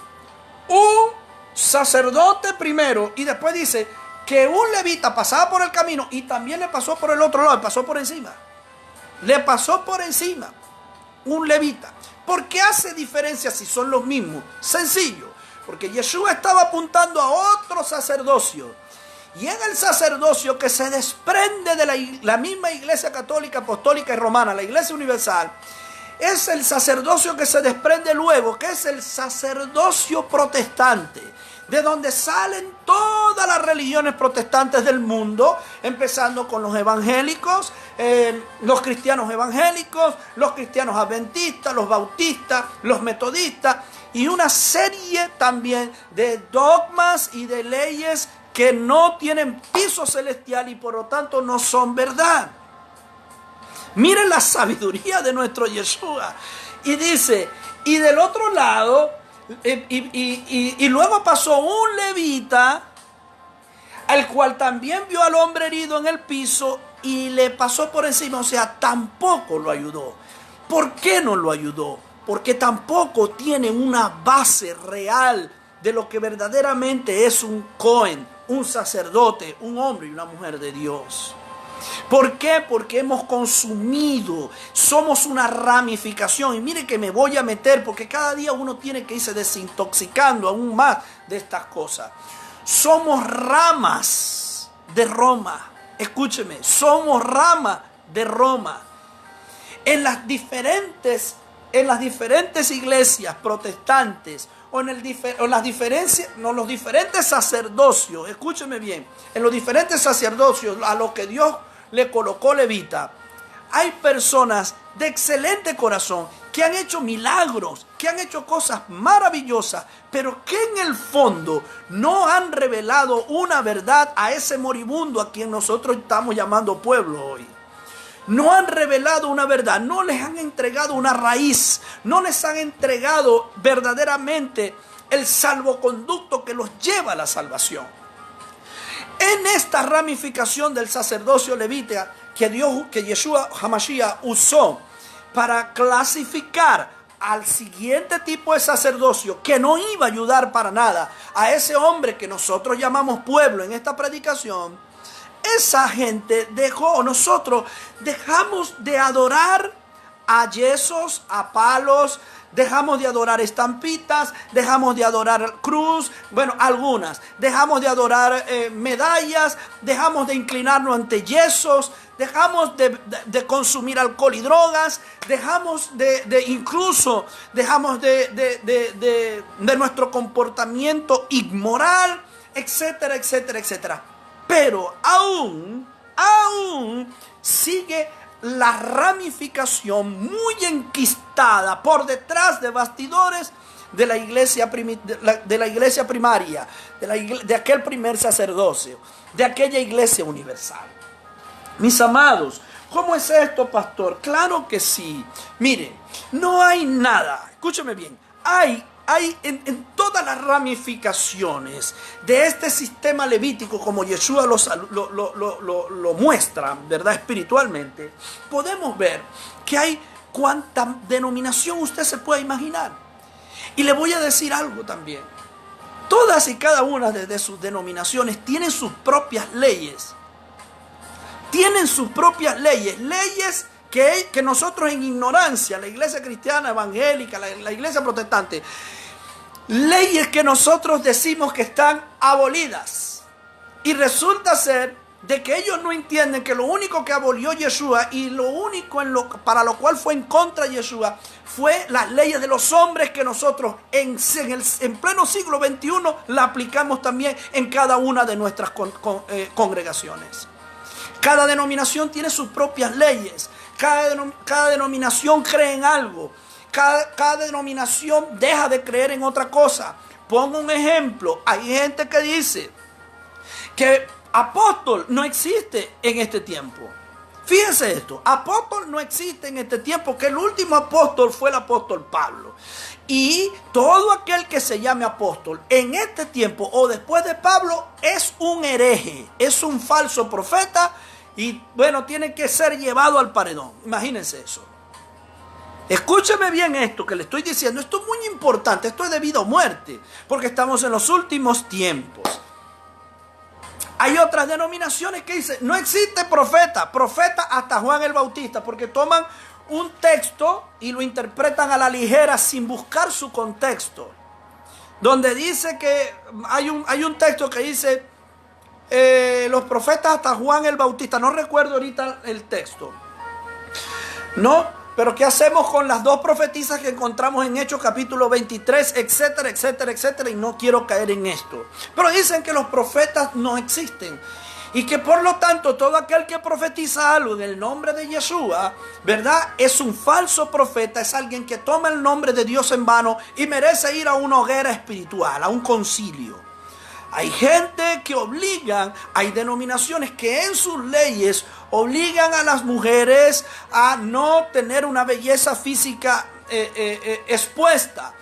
un sacerdote primero y después dice que un levita pasaba por el camino y también le pasó por el otro lado, le pasó por encima. Le pasó por encima un levita. ¿Por qué hace diferencia si son los mismos? Sencillo, porque Yeshua estaba apuntando a otro sacerdocio. Y en el sacerdocio que se desprende de la misma iglesia católica, apostólica y romana, la iglesia universal, es el sacerdocio que se desprende luego, que es el sacerdocio protestante, de donde salen todas las religiones protestantes del mundo, empezando con los evangélicos, los cristianos evangélicos, los cristianos adventistas, los bautistas, los metodistas, y una serie también de dogmas y de leyes que no tienen piso celestial y por lo tanto no son verdad. Miren la sabiduría de nuestro Yeshua. Y dice, y del otro lado, y luego pasó un levita, al cual también vio al hombre herido en el piso y le pasó por encima, o sea, tampoco lo ayudó. ¿Por qué no lo ayudó? Porque tampoco tiene una base real de lo que verdaderamente es un Cohen, un sacerdote, un hombre y una mujer de Dios. ¿Por qué? Porque hemos consumido, somos una ramificación. Y mire que me voy a meter porque cada día uno tiene que irse desintoxicando aún más de estas cosas. Somos ramas de Roma. Escúcheme, somos ramas de Roma. En las diferentes iglesias protestantes o los diferentes sacerdocios, escúcheme bien, en los diferentes sacerdocios a los que Dios le colocó levita, hay personas de excelente corazón que han hecho milagros, que han hecho cosas maravillosas, pero que en el fondo no han revelado una verdad a ese moribundo a quien nosotros estamos llamando pueblo hoy. No han revelado una verdad, no les han entregado una raíz, no les han entregado verdaderamente el salvoconducto que los lleva a la salvación. En esta ramificación del sacerdocio levita que Yeshua HaMashiach usó para clasificar al siguiente tipo de sacerdocio que no iba a ayudar para nada a ese hombre que nosotros llamamos pueblo en esta predicación, esa gente nosotros dejamos de adorar a yesos, a palos, dejamos de adorar estampitas, dejamos de adorar cruz, algunas, dejamos de adorar medallas, dejamos de inclinarnos ante yesos, dejamos de consumir alcohol y drogas, dejamos incluso de nuestro comportamiento inmoral, etcétera, etcétera, etcétera. Pero aún sigue la ramificación muy enquistada por detrás de bastidores de la iglesia, de la iglesia primaria, de aquel primer sacerdocio, de aquella iglesia universal. Mis amados, ¿cómo es esto, pastor? Claro que sí. Miren, no hay nada, escúcheme bien, hay en todas las ramificaciones de este sistema levítico, como Yeshua lo muestra, ¿verdad? Espiritualmente, podemos ver que hay cuánta denominación usted se puede imaginar. Y le voy a decir algo también. Todas y cada una de sus denominaciones tienen sus propias leyes. Tienen sus propias leyes. Leyes que nosotros en ignorancia, la iglesia cristiana, evangélica, la iglesia protestante, leyes que nosotros decimos que están abolidas. Y resulta ser de que ellos no entienden que lo único que abolió Yeshua y lo único para lo cual fue en contra de Yeshua fue las leyes de los hombres que nosotros en pleno siglo XXI la aplicamos también en cada una de nuestras congregaciones. Cada denominación tiene sus propias leyes. Cada denominación cree en algo. Cada denominación deja de creer en otra cosa. Pongo un ejemplo. Hay gente que dice que apóstol no existe en este tiempo. Fíjense esto. Apóstol no existe en este tiempo. Que el último apóstol fue el apóstol Pablo. Y todo aquel que se llame apóstol en este tiempo o después de Pablo es un hereje. Es un falso profeta. Y bueno, tiene que ser llevado al paredón. Imagínense eso. Escúcheme bien esto que le estoy diciendo. Esto es muy importante. Esto es de vida o muerte. Porque estamos en los últimos tiempos. Hay otras denominaciones que dicen, no existe profeta hasta Juan el Bautista, porque toman un texto y lo interpretan a la ligera sin buscar su contexto. Donde dice que hay un texto que dice, los profetas hasta Juan el Bautista, no recuerdo ahorita el texto, ¿no? Pero ¿qué hacemos con las dos profetisas que encontramos en Hechos capítulo 23, etcétera, etcétera, etcétera? Y no quiero caer en esto. Pero dicen que los profetas no existen. Y que por lo tanto todo aquel que profetiza algo en el nombre de Yeshua, ¿verdad? Es un falso profeta, es alguien que toma el nombre de Dios en vano y merece ir a una hoguera espiritual, a un concilio. Hay gente que obligan, hay denominaciones que en sus leyes obligan a las mujeres a no tener una belleza física expuesta.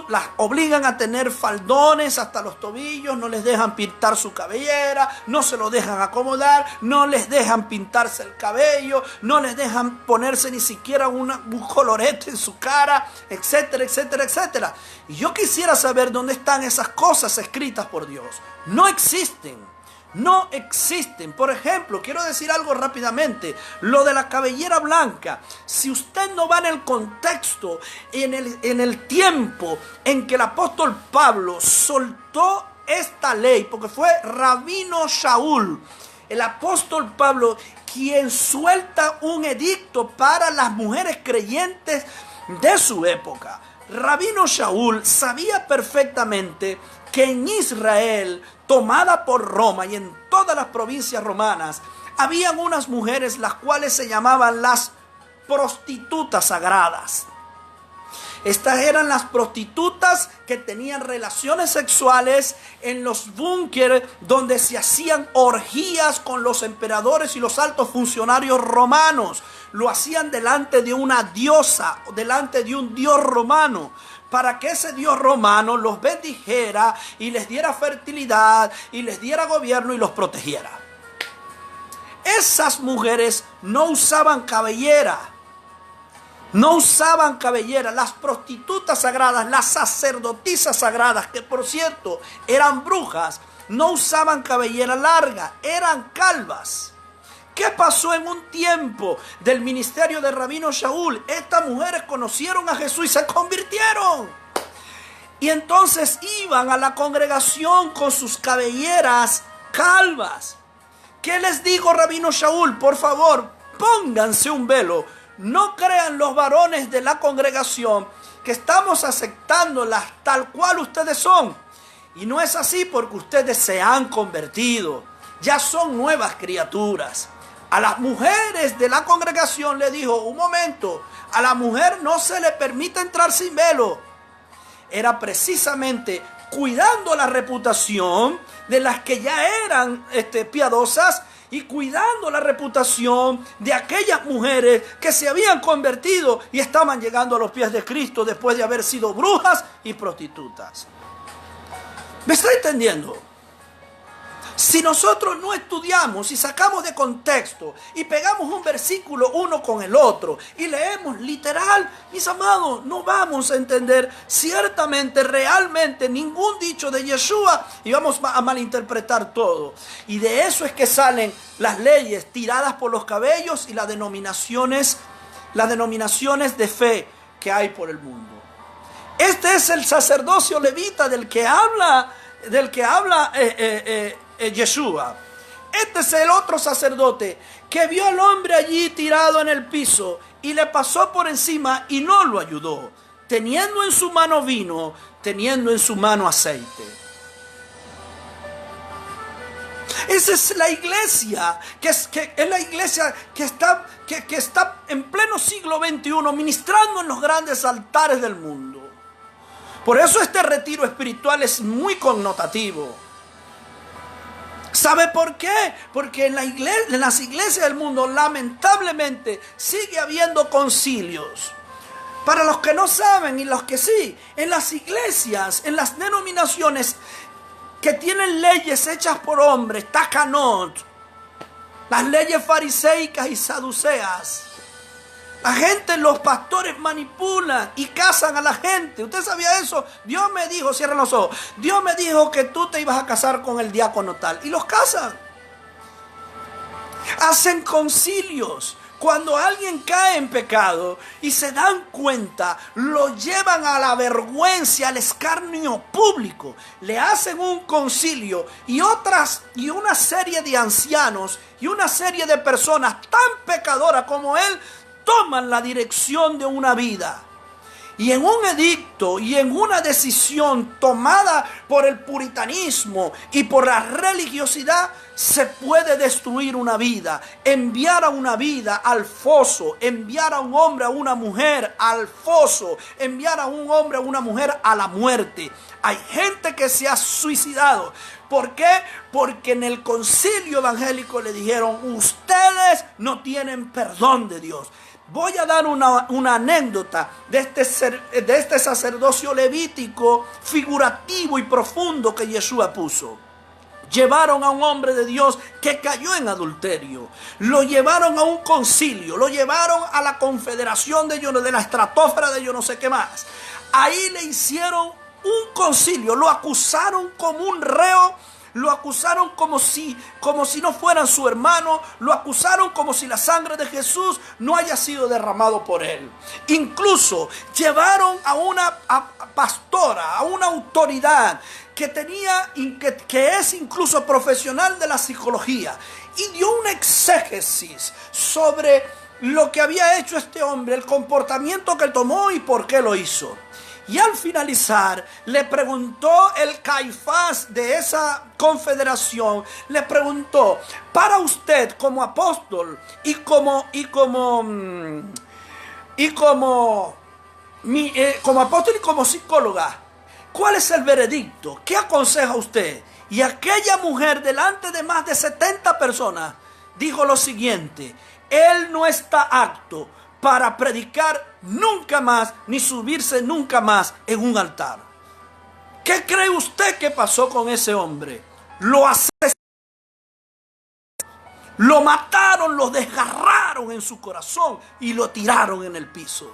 Las obligan a tener faldones hasta los tobillos, no les dejan pintar su cabellera, no se lo dejan acomodar, no les dejan pintarse el cabello, no les dejan ponerse ni siquiera un colorete en su cara, etcétera, etcétera, etcétera. Y yo quisiera saber dónde están esas cosas escritas por Dios. No existen. No existen. Por ejemplo, quiero decir algo rápidamente. Lo de la cabellera blanca. Si usted no va en el contexto, en el tiempo en que el apóstol Pablo soltó esta ley, porque fue Rabino Shaul, el apóstol Pablo, quien suelta un edicto para las mujeres creyentes de su época. Rabino Shaul sabía perfectamente que en Israel, tomada por Roma y en todas las provincias romanas, habían unas mujeres las cuales se llamaban las prostitutas sagradas. Estas eran las prostitutas que tenían relaciones sexuales en los búnkeres donde se hacían orgías con los emperadores y los altos funcionarios romanos. Lo hacían delante de una diosa, delante de un dios romano, para que ese dios romano los bendijera y les diera fertilidad y les diera gobierno y los protegiera. Esas mujeres no usaban cabellera. No usaban cabellera. Las prostitutas sagradas, las sacerdotisas sagradas, que por cierto eran brujas, no usaban cabellera larga, eran calvas. ¿Qué pasó en un tiempo del ministerio de Rabino Shaul? Estas mujeres conocieron a Jesús y se convirtieron. Y entonces iban a la congregación con sus cabelleras calvas. ¿Qué les digo, Rabino Shaul? Por favor, pónganse un velo. No crean los varones de la congregación que estamos aceptándolas tal cual ustedes son. Y no es así porque ustedes se han convertido. Ya son nuevas criaturas. A las mujeres de la congregación le dijo, un momento, a la mujer no se le permite entrar sin velo. era precisamente cuidando la reputación de las que ya eran piadosas y cuidando la reputación de aquellas mujeres que se habían convertido y estaban llegando a los pies de Cristo después de haber sido brujas y prostitutas. ¿Me está entendiendo? Si nosotros no estudiamos y sacamos de contexto y pegamos un versículo uno con el otro y leemos literal, mis amados, no vamos a entender ciertamente, realmente ningún dicho de Yeshua y vamos a malinterpretar todo. Y de eso es que salen las leyes tiradas por los cabellos y las denominaciones de fe que hay por el mundo. Este es el sacerdocio levita del que habla Yeshua. Este es el otro sacerdote que vio al hombre allí tirado en el piso y le pasó por encima y no lo ayudó, teniendo en su mano vino, teniendo en su mano aceite. Esa es la iglesia, que es la iglesia que está en pleno siglo XXI ministrando en los grandes altares del mundo. Por eso este retiro espiritual es muy connotativo. ¿Sabe por qué? Porque en las iglesias del mundo lamentablemente sigue habiendo concilios. Para los que no saben y los que sí, en las iglesias, en las denominaciones que tienen leyes hechas por hombres, takanot, las leyes fariseicas y saduceas, la gente, los pastores manipulan y casan a la gente. ¿Usted sabía eso? Dios me dijo, cierren los ojos, Dios me dijo que tú te ibas a casar con el diácono tal. Y los casan. Hacen concilios. Cuando alguien cae en pecado y se dan cuenta, lo llevan a la vergüenza, al escarnio público. Le hacen un concilio y una serie de ancianos y una serie de personas tan pecadoras como él toman la dirección de una vida. Y en un edicto y en una decisión tomada por el puritanismo y por la religiosidad, se puede destruir una vida, enviar a una vida al foso, enviar a un hombre, a una mujer al foso, enviar a un hombre, a una mujer a la muerte. Hay gente que se ha suicidado. ¿Por qué? Porque en el concilio evangélico le dijeron: ustedes no tienen perdón de Dios. Voy a dar una anécdota de este sacerdocio levítico figurativo y profundo que Yeshua puso. Llevaron a un hombre de Dios que cayó en adulterio. Lo llevaron a un concilio. Lo llevaron a la confederación de la estratosfera de yo no sé qué más. Ahí le hicieron un concilio. Lo acusaron como un reo. Lo acusaron como si no fueran su hermano. Lo acusaron como si la sangre de Jesús no haya sido derramado por él. Incluso llevaron a una pastora, a una autoridad que es incluso profesional de la psicología, y dio una exégesis sobre lo que había hecho este hombre, el comportamiento que él tomó y por qué lo hizo. Y al finalizar, le preguntó el Caifás de esa confederación, le preguntó: para usted como apóstol y como apóstol y como psicóloga, ¿cuál es el veredicto? ¿Qué aconseja usted? Y aquella mujer, delante de más de 70 personas, dijo lo siguiente: él no está apto para predicar nunca más, ni subirse nunca más en un altar. ¿Qué cree usted que pasó con ese hombre? Lo asesinaron, lo mataron, lo desgarraron en su corazón y lo tiraron en el piso.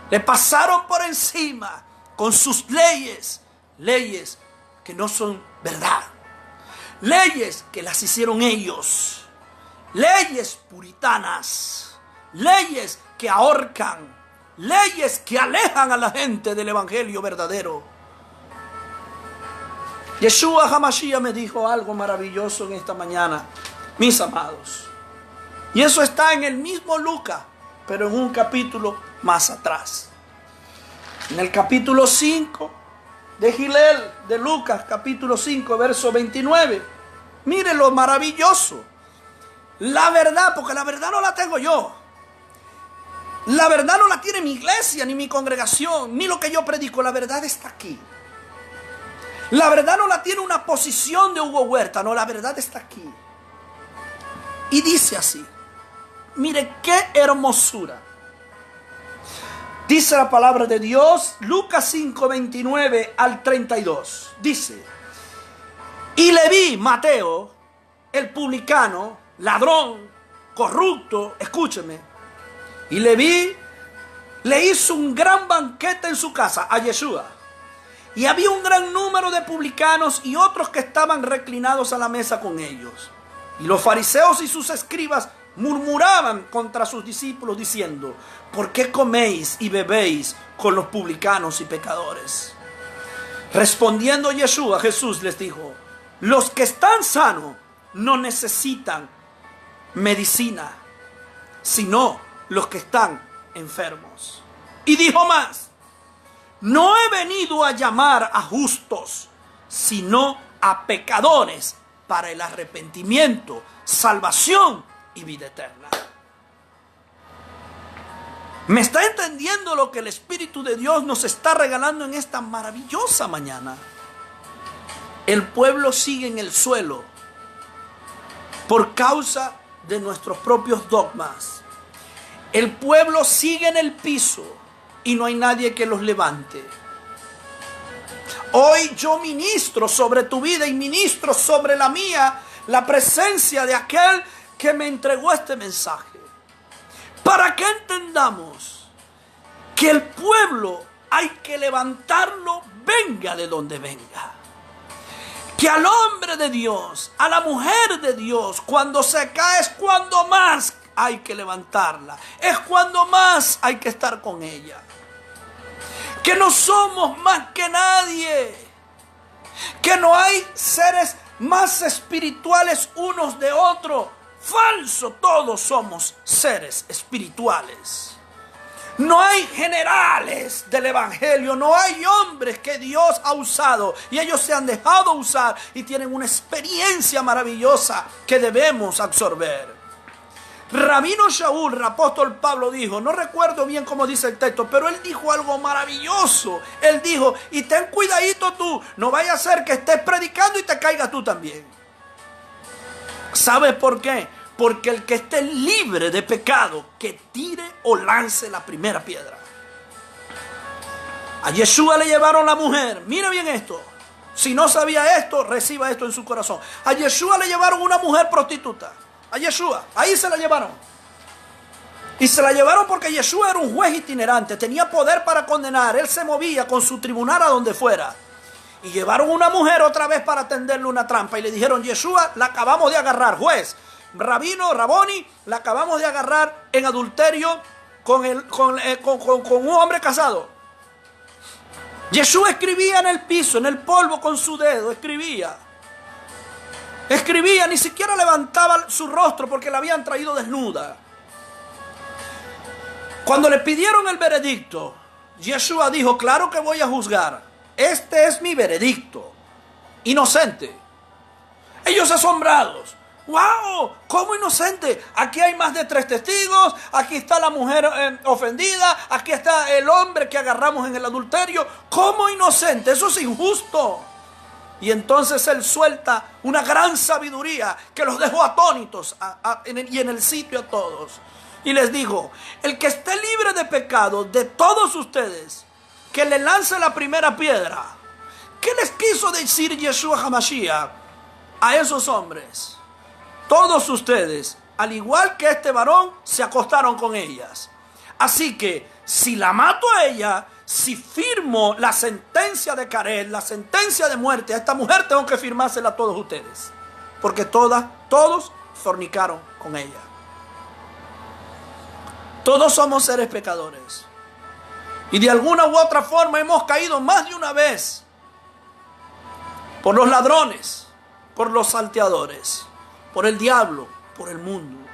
Le pasaron por encima con sus leyes que no son verdad, leyes que las hicieron ellos, leyes puritanas, leyes que ahorcan, leyes que alejan a la gente del evangelio verdadero. Yeshua HaMashiach me dijo algo maravilloso en esta mañana, mis amados. Y eso está en el mismo Lucas, pero en un capítulo más atrás. En el capítulo 5 de Gilel, de Lucas, capítulo 5, verso 29. Mire lo maravilloso. La verdad, porque la verdad no la tengo yo. La verdad no la tiene mi iglesia, ni mi congregación, ni lo que yo predico. La verdad está aquí. La verdad no la tiene una posición de Hugo Huerta, no, la verdad está aquí. Y dice así, mire qué hermosura. Dice la palabra de Dios, Lucas 5, 29 al 32. Dice, y le vi, Mateo, el publicano, ladrón, corrupto, escúcheme. Y le vi, le hizo un gran banquete en su casa, a Yeshua. Y había un gran número de publicanos y otros que estaban reclinados a la mesa con ellos. Y los fariseos y sus escribas murmuraban contra sus discípulos diciendo, ¿por qué coméis y bebéis con los publicanos y pecadores? Respondiendo Yeshua, Jesús les dijo, los que están sanos no necesitan medicina, sino los que están enfermos. Y dijo más, no he venido a llamar a justos, sino a pecadores para el arrepentimiento, salvación y vida eterna. ¿Me está entendiendo lo que el Espíritu de Dios nos está regalando en esta maravillosa mañana? El pueblo sigue en el suelo por causa de nuestros propios dogmas. El pueblo sigue en el piso y no hay nadie que los levante. Hoy yo ministro sobre tu vida y ministro sobre la mía la presencia de aquel que me entregó este mensaje. Para que entendamos que el pueblo hay que levantarlo, venga de donde venga. Que al hombre de Dios, a la mujer de Dios, cuando se cae es cuando más hay que levantarla. Es cuando más hay que estar con ella. Que no somos más que nadie. Que no hay seres más espirituales unos de otros. Falso, todos somos seres espirituales. No hay generales del evangelio, no hay hombres que Dios ha usado y ellos se han dejado usar y tienen una experiencia maravillosa que debemos absorber. Rabino Shaul, el apóstol Pablo dijo, no recuerdo bien cómo dice el texto, pero él dijo algo maravilloso. Él dijo, y ten cuidadito tú, no vaya a ser que estés predicando y te caigas tú también. ¿Sabes por qué? Porque el que esté libre de pecado, que tire o lance la primera piedra. A Yeshua le llevaron la mujer. Mire bien esto. Si no sabía esto, reciba esto en su corazón. A Yeshua le llevaron una mujer prostituta. A Yeshua. Ahí se la llevaron. Y se la llevaron porque Yeshua era un juez itinerante. Tenía poder para condenar. Él se movía con su tribunal a donde fuera. Y llevaron una mujer otra vez para tenderle una trampa. Y le dijeron, Yeshua, la acabamos de agarrar, juez. Rabino, Raboni, la acabamos de agarrar en adulterio con un hombre casado. Yeshua escribía en el piso, en el polvo con su dedo, escribía, ni siquiera levantaba su rostro porque la habían traído desnuda. Cuando le pidieron el veredicto, Yeshua dijo, claro que voy a juzgar, este es mi veredicto, inocente. Ellos asombrados. ¡Wow! ¿Cómo inocente? Aquí hay más de 3 testigos. Aquí está la mujer ofendida. Aquí está el hombre que agarramos en el adulterio. ¿Cómo inocente? Eso es injusto. Y entonces él suelta una gran sabiduría que los dejó atónitos y en el sitio a todos. Y les dijo, el que esté libre de pecado de todos ustedes, que le lance la primera piedra. ¿Qué les quiso decir Yeshua HaMashiach a esos hombres? Todos ustedes, al igual que este varón, se acostaron con ellas. Así que, si la mato a ella, si firmo la sentencia de Caret, la sentencia de muerte a esta mujer, tengo que firmársela a todos ustedes. Porque todos fornicaron con ella. Todos somos seres pecadores. Y de alguna u otra forma hemos caído más de una vez. Por los ladrones, por los salteadores, por el diablo, por el mundo.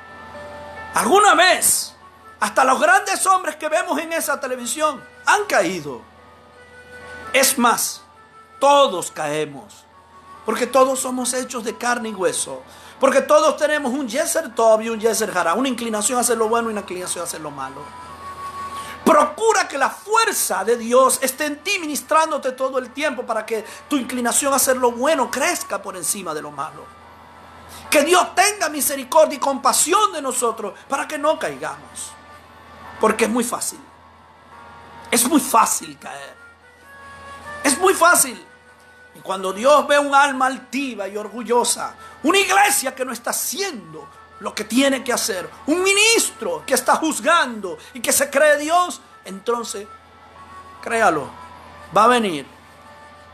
Alguna vez, hasta los grandes hombres que vemos en esa televisión han caído. Es más, todos caemos. Porque todos somos hechos de carne y hueso. Porque todos tenemos un Yeser Tov y un Yeser Hara. Una inclinación a hacer lo bueno y una inclinación a hacer lo malo. Procura que la fuerza de Dios esté en ti, ministrándote todo el tiempo, para que tu inclinación a hacer lo bueno crezca por encima de lo malo. Que Dios tenga misericordia y compasión de nosotros para que no caigamos. Porque es muy fácil. Es muy fácil caer. Es muy fácil. Y cuando Dios ve un alma altiva y orgullosa, una iglesia que no está haciendo lo que tiene que hacer, un ministro que está juzgando y que se cree Dios, entonces, créalo, va a venir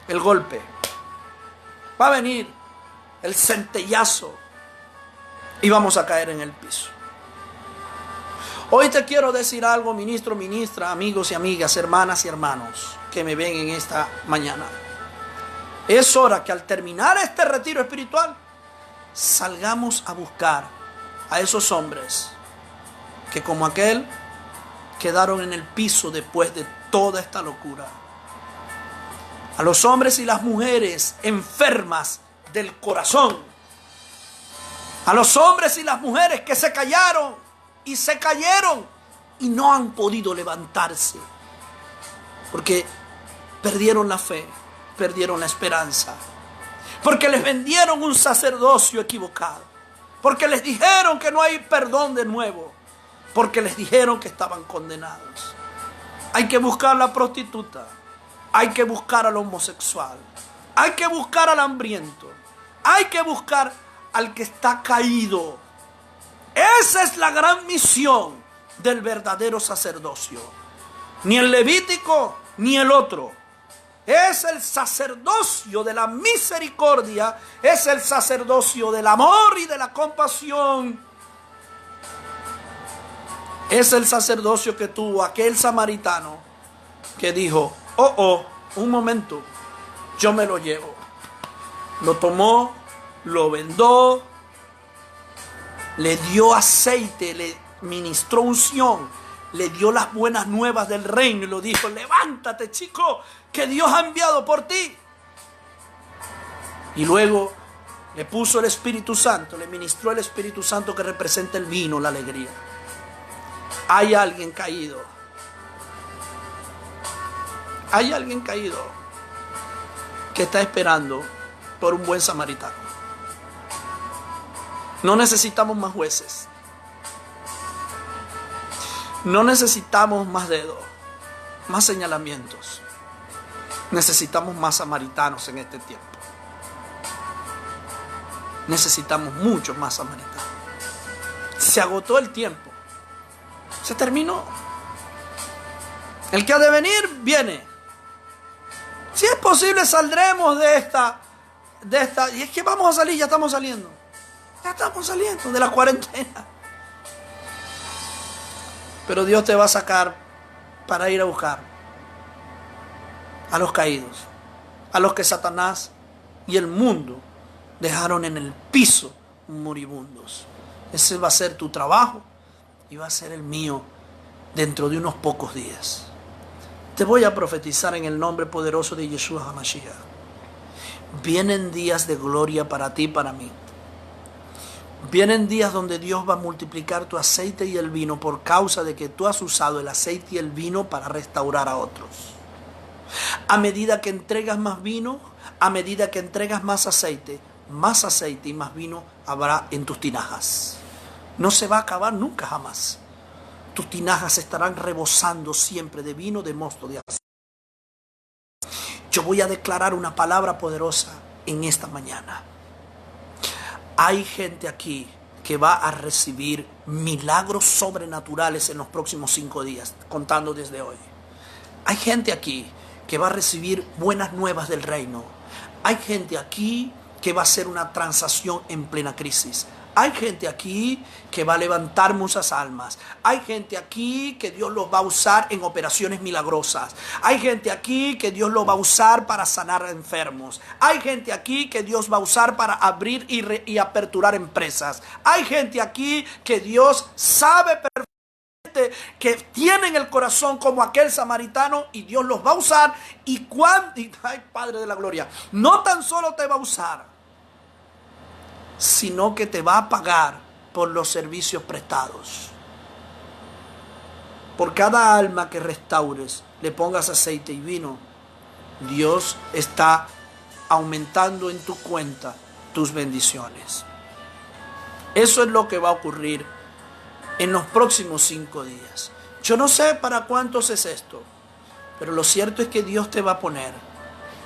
el golpe, va a venir el centellazo y vamos a caer en el piso. Hoy te quiero decir algo, ministro, ministra, amigos y amigas, hermanas y hermanos que me ven en esta mañana. Es hora que al terminar este retiro espiritual salgamos a buscar a esos hombres que, como aquel, quedaron en el piso después de toda esta locura. A los hombres y las mujeres enfermas del corazón. A los hombres y las mujeres que se callaron y se cayeron y no han podido levantarse porque perdieron la fe, perdieron la esperanza, porque les vendieron un sacerdocio equivocado, porque les dijeron que no hay perdón de nuevo, porque les dijeron que estaban condenados. Hay que buscar a la prostituta, hay que buscar al homosexual, hay que buscar al hambriento, hay que buscar al que está caído. Esa es la gran misión del verdadero sacerdocio. Ni el levítico ni el otro. Es el sacerdocio de la misericordia, es el sacerdocio del amor y de la compasión. Es el sacerdocio que tuvo aquel samaritano que dijo: un momento, yo me lo llevo. Lo tomó, lo vendó, le dio aceite, le ministró unción, le dio las buenas nuevas del reino y lo dijo: levántate, chico, que Dios ha enviado por ti. Y luego le puso el Espíritu Santo, le ministró el Espíritu Santo, que representa el vino, la alegría. Hay alguien caído. Hay alguien caído que está esperando por un buen samaritano. No necesitamos más jueces. No necesitamos más dedos, más señalamientos. Necesitamos más samaritanos en este tiempo. Necesitamos muchos más samaritanos. Se agotó el tiempo. Se terminó. El que ha de venir, viene. Si es posible, saldremos de esta. Y es que vamos a salir, ya estamos saliendo. Ya estamos saliendo de la cuarentena. Pero Dios te va a sacar para ir a buscar a los caídos, a los que Satanás y el mundo dejaron en el piso moribundos. Ese va a ser tu trabajo y va a ser el mío dentro de unos pocos días. Te voy a profetizar en el nombre poderoso de Yeshua HaMashiach. Vienen días de gloria para ti y para mí. Vienen días donde Dios va a multiplicar tu aceite y el vino por causa de que tú has usado el aceite y el vino para restaurar a otros. A medida que entregas más vino, a medida que entregas más aceite y más vino habrá en tus tinajas. No se va a acabar nunca jamás. Tus tinajas estarán rebosando siempre de vino, de mosto, de aceite. Yo voy a declarar una palabra poderosa en esta mañana. Hay gente aquí que va a recibir milagros sobrenaturales en los próximos 5 días, contando desde hoy. Hay gente aquí que va a recibir buenas nuevas del reino. Hay gente aquí que va a hacer una transacción en plena crisis. Hay gente aquí que va a levantar muchas almas. Hay gente aquí que Dios los va a usar en operaciones milagrosas. Hay gente aquí que Dios los va a usar para sanar enfermos. Hay gente aquí que Dios va a usar para abrir y aperturar empresas. Hay gente aquí que Dios sabe perfectamente que tienen el corazón como aquel samaritano y Dios los va a usar. Ay, Padre de la Gloria, no tan solo te va a usar, sino que te va a pagar por los servicios prestados. por cada alma que restaures, le pongas aceite y vino, Dios está aumentando en tu cuenta tus bendiciones. Eso es lo que va a ocurrir en los próximos 5 días. Yo no sé para cuántos es esto, pero lo cierto es que Dios te va a poner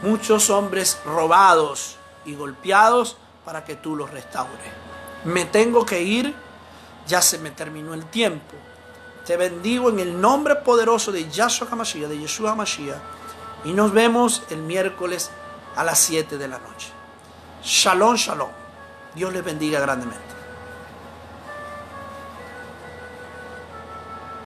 muchos hombres robados y golpeados para que tú los restaures. Me tengo que ir, ya se me terminó el tiempo. Te bendigo en el nombre poderoso de Yahshua HaMashiach, de Yeshua HaMashiach, y nos vemos el miércoles a las 7 de la noche. Shalom, shalom. Dios les bendiga grandemente.